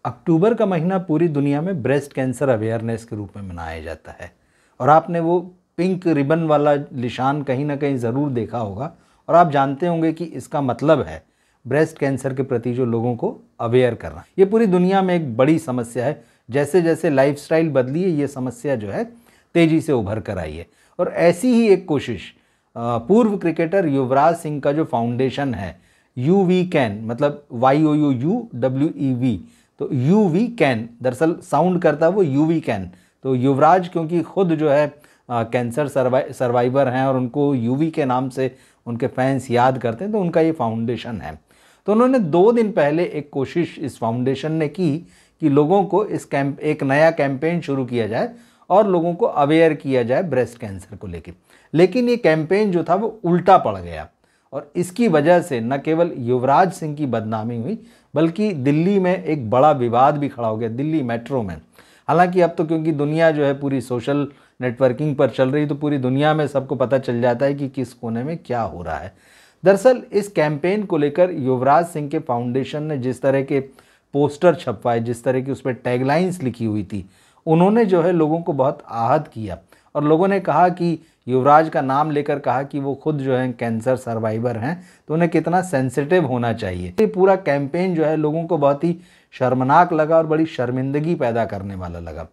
अक्टूबर का महीना पूरी दुनिया में ब्रेस्ट कैंसर अवेयरनेस के रूप में मनाया जाता है और आपने वो पिंक रिबन वाला निशान कहीं ना कहीं ज़रूर देखा होगा और आप जानते होंगे कि इसका मतलब है ब्रेस्ट कैंसर के प्रति जो लोगों को अवेयर करना। ये पूरी दुनिया में एक बड़ी समस्या है। जैसे जैसे लाइफस्टाइल बदली है ये समस्या जो है तेज़ी से उभर कर आई है और ऐसी ही एक कोशिश पूर्व क्रिकेटर युवराज सिंह का जो फाउंडेशन है UV कैन, मतलब YOUWEV, तो UV कैन दरअसल साउंड करता है वो UV कैन। तो युवराज क्योंकि खुद जो है कैंसर सर्वाइवर हैं और उनको UV के नाम से उनके फैंस याद करते हैं, तो उनका ये फाउंडेशन है। तो उन्होंने 2 दिन पहले एक कोशिश इस फाउंडेशन ने की कि लोगों को एक नया कैंपेन शुरू किया जाए और लोगों को अवेयर किया जाए ब्रेस्ट कैंसर को लेकर। लेकिन ये कैंपेन जो था वो उल्टा पड़ गया और इसकी वजह से न केवल युवराज सिंह की बदनामी हुई बल्कि दिल्ली में एक बड़ा विवाद भी खड़ा हो गया, दिल्ली मेट्रो में। हालांकि अब तो क्योंकि दुनिया जो है पूरी सोशल नेटवर्किंग पर चल रही, तो पूरी दुनिया में सबको पता चल जाता है कि किस कोने में क्या हो रहा है। दरअसल इस कैंपेन को लेकर युवराज सिंह के फाउंडेशन ने जिस तरह के पोस्टर छपवाए, जिस तरह की उस पर टैगलाइंस लिखी हुई थी, उन्होंने जो है लोगों को बहुत आहत किया और लोगों ने कहा कि युवराज का नाम लेकर कहा कि वो खुद जो है कैंसर सर्वाइवर हैं, तो उन्हें कितना सेंसिटिव होना चाहिए। ये पूरा कैंपेन जो है लोगों को बहुत ही शर्मनाक लगा और बड़ी शर्मिंदगी पैदा करने वाला लगा।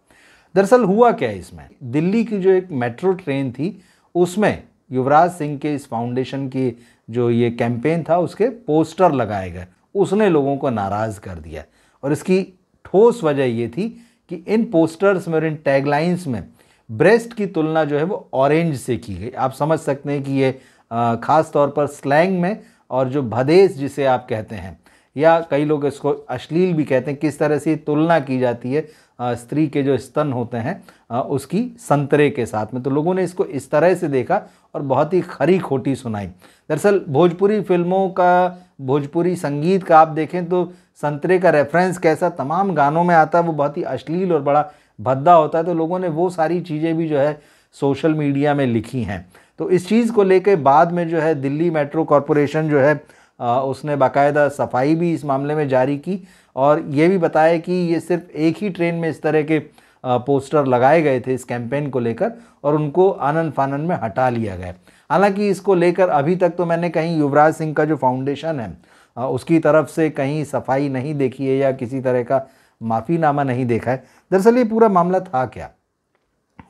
दरअसल हुआ क्या इसमें, दिल्ली की जो एक मेट्रो ट्रेन थी उसमें युवराज सिंह के इस फाउंडेशन की जो ये कैंपेन था उसके पोस्टर लगाए गए, उसने लोगों को नाराज़ कर दिया। और इसकी ठोस वजह ये थी कि इन पोस्टर्स में और इन टैगलाइंस में ब्रेस्ट की तुलना जो है वो ऑरेंज से की गई। आप समझ सकते हैं कि ये ख़ास तौर पर स्लैंग में और जो भदेश जिसे आप कहते हैं या कई लोग इसको अश्लील भी कहते हैं, किस तरह से तुलना की जाती है स्त्री के जो स्तन होते हैं उसकी संतरे के साथ में। तो लोगों ने इसको इस तरह से देखा और बहुत ही खरी खोटी सुनाई। दरअसल भोजपुरी फिल्मों का, भोजपुरी संगीत का आप देखें तो संतरे का रेफरेंस कैसा तमाम गानों में आता है, वो बहुत ही अश्लील और बड़ा भद्दा होता है। तो लोगों ने वो सारी चीज़ें भी जो है सोशल मीडिया में लिखी हैं। तो इस चीज़ को लेकर बाद में जो है दिल्ली मेट्रो कॉरपोरेशन जो है उसने बाकायदा सफाई भी इस मामले में जारी की और ये भी बताया कि ये सिर्फ एक ही ट्रेन में इस तरह के पोस्टर लगाए गए थे इस कैंपेन को लेकर और उनको आनन फानन में हटा लिया गया। हालांकि इसको लेकर अभी तक तो मैंने कहीं युवराज सिंह का जो फाउंडेशन है उसकी तरफ से कहीं सफाई नहीं देखी है या किसी तरह का माफ़ीनामा नहीं देखा है। दरअसल ये पूरा मामला था क्या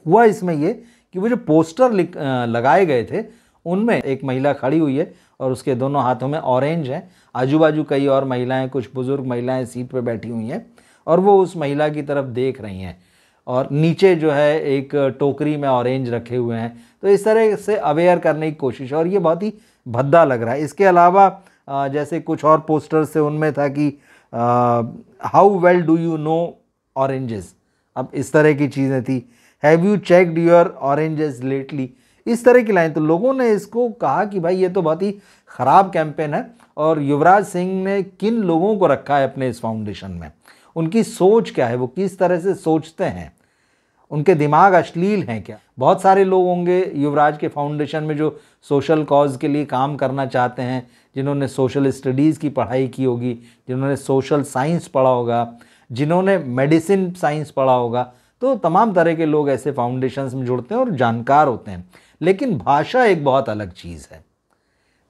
हुआ इसमें ये कि वो जो पोस्टर लगाए गए थे उनमें एक महिला खड़ी हुई है और उसके दोनों हाथों में ऑरेंज है। आजू बाजू कई और महिलाएं, कुछ बुजुर्ग महिलाएं सीट पर बैठी हुई हैं और वो उस महिला की तरफ देख रही हैं और नीचे जो है एक टोकरी में ऑरेंज रखे हुए हैं। तो इस तरह से अवेयर करने की कोशिश और ये बहुत ही भद्दा लग रहा है। इसके अलावा जैसे कुछ और पोस्टर से उनमें था कि how well do you know oranges, अब इस तरह की चीज़ें थी। Have you checked your oranges lately, इस तरह की लाइन। तो लोगों ने इसको कहा कि भाई ये तो बहुत ही ख़राब कैंपेन है और युवराज सिंह ने किन लोगों को रखा है अपने इस फाउंडेशन में, उनकी सोच क्या है, वो किस तरह से सोचते हैं, उनके दिमाग अश्लील हैं क्या। बहुत सारे लोग होंगे युवराज के फाउंडेशन में जो सोशल कॉज के लिए काम करना चाहते हैं, जिन्होंने सोशल स्टडीज़ की पढ़ाई की होगी, जिन्होंने सोशल साइंस पढ़ा होगा, जिन्होंने मेडिसिन साइंस पढ़ा होगा। तो तमाम तरह के लोग ऐसे फाउंडेशंस में जुड़ते हैं और जानकार होते हैं। लेकिन भाषा एक बहुत अलग चीज़ है।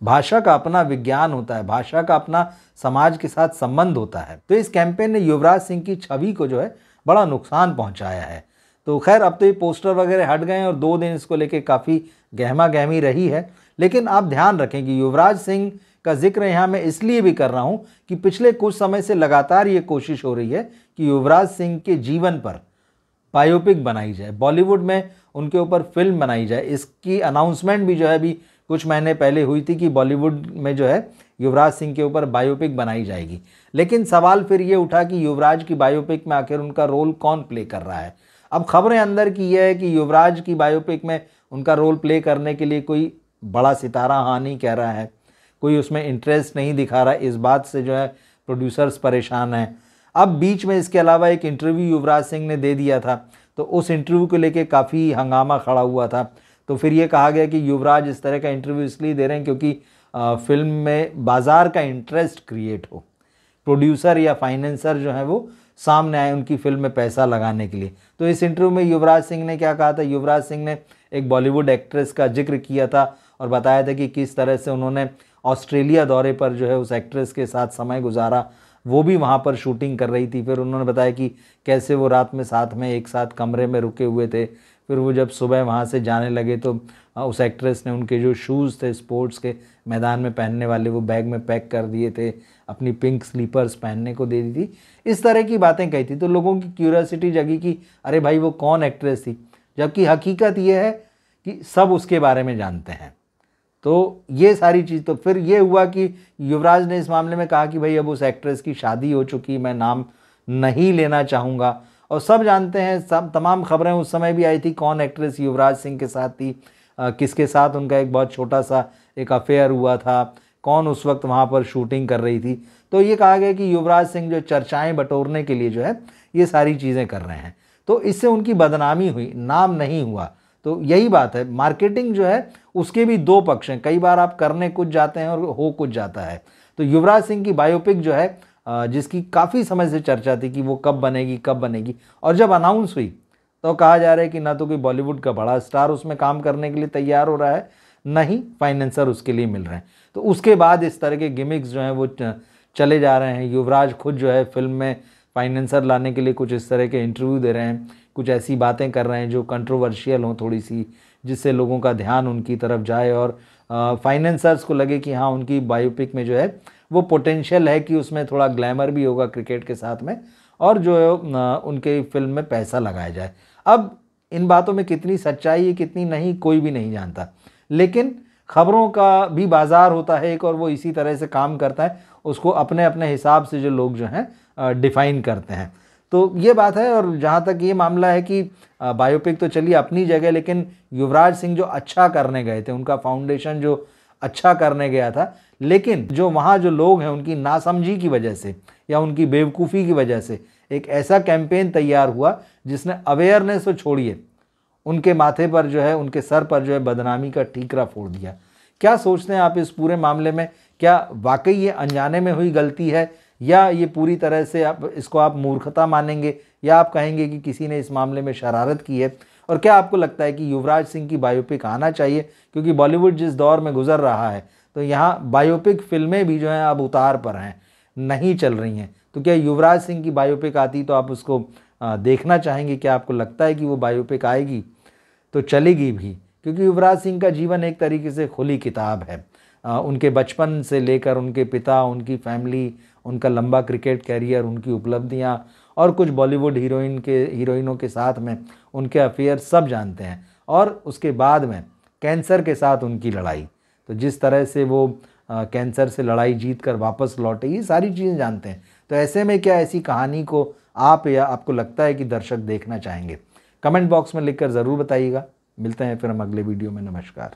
भाषा का अपना विज्ञान होता है, भाषा का अपना समाज के साथ संबंध होता है। तो इस कैंपेन ने युवराज सिंह की छवि को जो है बड़ा नुकसान पहुंचाया है। तो खैर अब तो ये पोस्टर वगैरह हट गए और 2 दिन इसको लेके काफ़ी गहमा गहमी रही है। लेकिन आप ध्यान रखें कि युवराज सिंह का जिक्र यहाँ मैं इसलिए भी कर रहा हूँ कि पिछले कुछ समय से लगातार ये कोशिश हो रही है कि युवराज सिंह के जीवन पर बायोपिक बनाई जाए, बॉलीवुड में उनके ऊपर फिल्म बनाई जाए। इसकी अनाउंसमेंट भी जो है अभी कुछ महीने पहले हुई थी कि बॉलीवुड में जो है युवराज सिंह के ऊपर बायोपिक बनाई जाएगी। लेकिन सवाल फिर ये उठा कि युवराज की बायोपिक में आखिर उनका रोल कौन प्ले कर रहा है। अब खबरें अंदर की यह है कि युवराज की बायोपिक में उनका रोल प्ले करने के लिए कोई बड़ा सितारा हाँ नहीं कह रहा है, कोई उसमें इंटरेस्ट नहीं दिखा रहा है। इस बात से जो है प्रोड्यूसर्स परेशान हैं। अब बीच में इसके अलावा एक इंटरव्यू युवराज सिंह ने दे दिया था, तो उस इंटरव्यू को लेके काफ़ी हंगामा खड़ा हुआ था। तो फिर ये कहा गया कि युवराज इस तरह का इंटरव्यू इसलिए दे रहे हैं क्योंकि फिल्म में बाज़ार का इंटरेस्ट क्रिएट हो, प्रोड्यूसर या फाइनेंसर जो है वो सामने आए उनकी फिल्म में पैसा लगाने के लिए। तो इस इंटरव्यू में युवराज सिंह ने क्या कहा था, युवराज सिंह ने एक बॉलीवुड एक्ट्रेस का जिक्र किया था और बताया था कि किस तरह से उन्होंने ऑस्ट्रेलिया दौरे पर जो है उस एक्ट्रेस के साथ समय गुजारा, वो भी वहाँ पर शूटिंग कर रही थी। फिर उन्होंने बताया कि कैसे वो रात में साथ में एक साथ कमरे में रुके हुए थे। फिर वो जब सुबह वहाँ से जाने लगे तो उस एक्ट्रेस ने उनके जो शूज़ थे स्पोर्ट्स के मैदान में पहनने वाले, वो बैग में पैक कर दिए थे, अपनी पिंक स्लीपर्स पहनने को दे दी थी। इस तरह की बातें कही थी। तो लोगों की क्यूरियोसिटी जगी कि अरे भाई वो कौन एक्ट्रेस थी, जबकि हकीकत ये है कि सब उसके बारे में जानते हैं। तो ये सारी चीज़, तो फिर ये हुआ कि युवराज ने इस मामले में कहा कि भाई अब उस एक्ट्रेस की शादी हो चुकी, मैं नाम नहीं लेना चाहूँगा। और सब जानते हैं, सब तमाम खबरें उस समय भी आई थी कौन एक्ट्रेस युवराज सिंह के साथ थी, किसके साथ उनका एक बहुत छोटा सा एक अफेयर हुआ था, कौन उस वक्त वहाँ पर शूटिंग कर रही थी। तो ये कहा गया कि युवराज सिंह जो चर्चाएँ बटोरने के लिए जो है ये सारी चीज़ें कर रहे हैं, तो इससे उनकी बदनामी हुई, नाम नहीं हुआ। तो यही बात है, मार्केटिंग जो है उसके भी दो पक्ष हैं। कई बार आप करने कुछ जाते हैं और हो कुछ जाता है। तो युवराज सिंह की बायोपिक जो है जिसकी काफ़ी समय से चर्चा थी कि वो कब बनेगी, और जब अनाउंस हुई तो कहा जा रहा है कि ना तो कोई बॉलीवुड का बड़ा स्टार उसमें काम करने के लिए तैयार हो रहा है, ना ही फाइनेंसर उसके लिए मिल रहे हैं। तो उसके बाद इस तरह के गिमिक्स जो हैं वो चले जा रहे हैं। युवराज खुद जो है फिल्म में फाइनेंसर लाने के लिए कुछ इस तरह के इंटरव्यू दे रहे हैं, कुछ ऐसी बातें कर रहे हैं जो कंट्रोवर्शियल हों थोड़ी सी, जिससे लोगों का ध्यान उनकी तरफ जाए और फाइनेंसर्स को लगे कि हाँ उनकी बायोपिक में जो है वो पोटेंशियल है कि उसमें थोड़ा ग्लैमर भी होगा क्रिकेट के साथ में, और जो है उनके फिल्म में पैसा लगाया जाए। अब इन बातों में कितनी सच्चाई है कितनी नहीं कोई भी नहीं जानता, लेकिन खबरों का भी बाज़ार होता है एक, और वो इसी तरह से काम करता है, उसको अपने अपने हिसाब से जो लोग जो हैं डिफ़ाइन करते हैं। तो ये बात है। और जहाँ तक ये मामला है कि बायोपिक तो चलिए अपनी जगह, लेकिन युवराज सिंह जो अच्छा करने गए थे, उनका फाउंडेशन जो अच्छा करने गया था, लेकिन जो वहाँ जो लोग हैं उनकी नासमझी की वजह से या उनकी बेवकूफ़ी की वजह से एक ऐसा कैंपेन तैयार हुआ जिसने अवेयरनेस तो छोड़िए, उनके माथे पर जो है, उनके सर पर जो है बदनामी का ठीकरा फोड़ दिया। क्या सोचते हैं आप इस पूरे मामले में? क्या वाकई ये अनजाने में हुई गलती है, या ये पूरी तरह से आप मूर्खता मानेंगे, या आप कहेंगे कि किसी ने इस मामले में शरारत की है? और क्या आपको लगता है कि युवराज सिंह की बायोपिक आना चाहिए? क्योंकि बॉलीवुड जिस दौर में गुजर रहा है तो यहाँ बायोपिक फिल्में भी जो हैं अब उतार पर हैं, नहीं चल रही हैं। तो क्या युवराज सिंह की बायोपिक आती तो आप उसको देखना चाहेंगे? क्या आपको लगता है कि वो बायोपिक आएगी तो चलेगी भी? क्योंकि युवराज सिंह का जीवन एक तरीके से खुली किताब है। उनके बचपन से लेकर उनके पिता, उनकी फैमिली, उनका लंबा क्रिकेट कैरियर, उनकी उपलब्धियाँ, और कुछ बॉलीवुड हीरोइनों के साथ में उनके अफेयर सब जानते हैं। और उसके बाद में कैंसर के साथ उनकी लड़ाई, तो जिस तरह से वो कैंसर से लड़ाई जीत कर वापस लौटे, ये सारी चीज़ें जानते हैं। तो ऐसे में क्या ऐसी कहानी को आप या आपको लगता है कि दर्शक देखना चाहेंगे? कमेंट बॉक्स में लिखकर ज़रूर बताइएगा। मिलते हैं फिर हम अगले वीडियो में। नमस्कार।